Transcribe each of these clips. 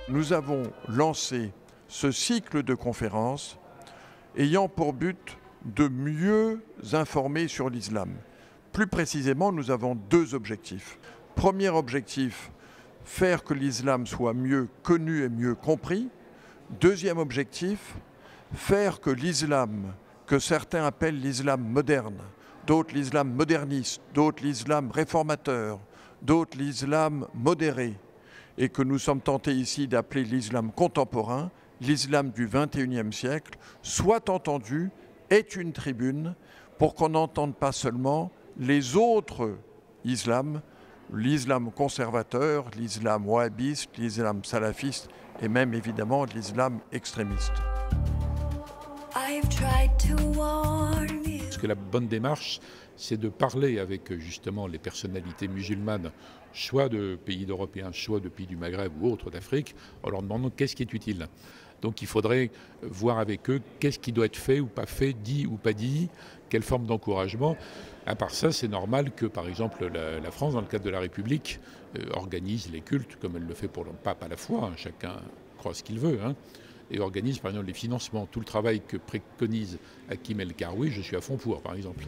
Nous avons lancé ce cycle de conférences ayant pour but de mieux informer sur l'islam. Plus précisément, nous avons deux objectifs. Premier objectif, faire que l'islam soit mieux connu et mieux compris. Deuxième objectif, faire que l'islam, que certains appellent l'islam moderne, d'autres l'islam moderniste, d'autres l'islam réformateur, d'autres l'islam modéré, et que nous sommes tentés ici d'appeler l'islam contemporain, l'islam du XXIe siècle, soit entendu, est une tribune pour qu'on n'entende pas seulement les autres islams, l'islam conservateur, l'islam wahhabiste, l'islam salafiste et même évidemment l'islam extrémiste. Parce que la bonne démarche, c'est de parler avec justement les personnalités musulmanes, soit de pays européens, soit de pays du Maghreb ou autres d'Afrique, en leur demandant qu'est-ce qui est utile. Donc il faudrait voir avec eux qu'est-ce qui doit être fait ou pas fait, dit ou pas dit, quelle forme d'encouragement. À part ça, c'est normal que, par exemple, la France, dans le cadre de la République, organise les cultes, comme elle le fait pour le pape à la fois, hein, chacun croit ce qu'il veut, hein, et organise, par exemple, les financements. Tout le travail que préconise Hakim El Karoui, je suis à fond pour, par exemple.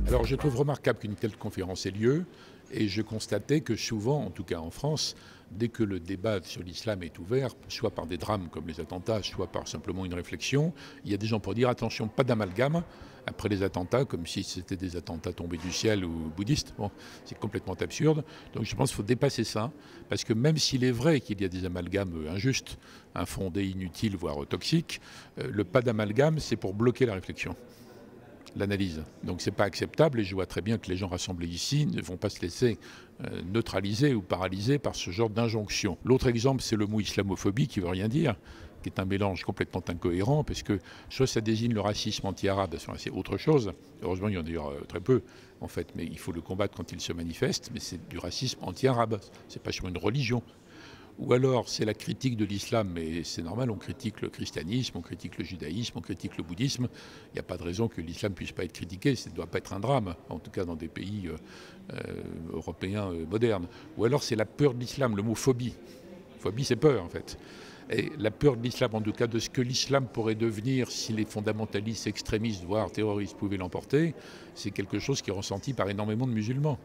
Alors, je trouve remarquable qu'une telle conférence ait lieu, et je constatais que souvent, en tout cas en France, dès que le débat sur l'islam est ouvert, soit par des drames comme les attentats, soit par simplement une réflexion, il y a des gens pour dire attention, pas d'amalgame après les attentats, comme si c'était des attentats tombés du ciel ou bouddhistes. Bon, c'est complètement absurde. Donc je pense qu'il faut dépasser ça, parce que même s'il est vrai qu'il y a des amalgames injustes, infondés, inutiles, voire toxiques, le pas d'amalgame, c'est pour bloquer la réflexion, l'analyse. Donc c'est pas acceptable et je vois très bien que les gens rassemblés ici ne vont pas se laisser neutraliser ou paralyser par ce genre d'injonction. L'autre exemple, c'est le mot islamophobie qui veut rien dire, qui est un mélange complètement incohérent, parce que soit ça désigne le racisme anti-arabe, c'est autre chose. Heureusement, il y en a d'ailleurs très peu, en fait, mais il faut le combattre quand il se manifeste, mais c'est du racisme anti-arabe, c'est pas sur une religion. Ou alors c'est la critique de l'islam, mais c'est normal, on critique le christianisme, on critique le judaïsme, on critique le bouddhisme. Il n'y a pas de raison que l'islam ne puisse pas être critiqué, ça ne doit pas être un drame, en tout cas dans des pays européens modernes. Ou alors c'est la peur de l'islam, le mot phobie. Phobie, c'est peur en fait. Et la peur de l'islam, en tout cas de ce que l'islam pourrait devenir si les fondamentalistes extrémistes, voire terroristes, pouvaient l'emporter, c'est quelque chose qui est ressenti par énormément de musulmans.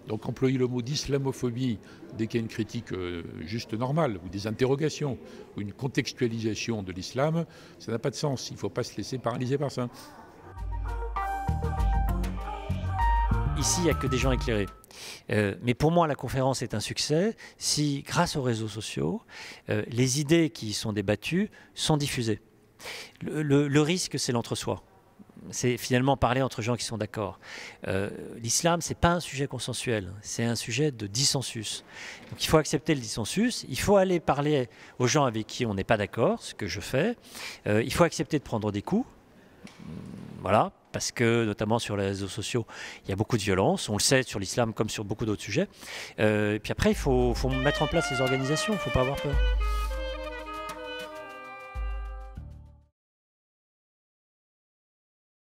Donc employer le mot d'islamophobie dès qu'il y a une critique juste normale, ou des interrogations, ou une contextualisation de l'islam, ça n'a pas de sens. Il ne faut pas se laisser paralyser par ça. Ici, il n'y a que des gens éclairés. Mais pour moi, la conférence est un succès si, grâce aux réseaux sociaux, les idées qui y sont débattues sont diffusées. Le risque, c'est l'entre-soi. C'est finalement parler entre gens qui sont d'accord. L'islam, ce n'est pas un sujet consensuel, c'est un sujet de dissensus. Donc il faut accepter le dissensus, il faut aller parler aux gens avec qui on n'est pas d'accord, ce que je fais. Il faut accepter de prendre des coups, voilà, parce que notamment sur les réseaux sociaux, il y a beaucoup de violence, on le sait sur l'islam comme sur beaucoup d'autres sujets. Et puis après, il faut mettre en place les organisations, il ne faut pas avoir peur.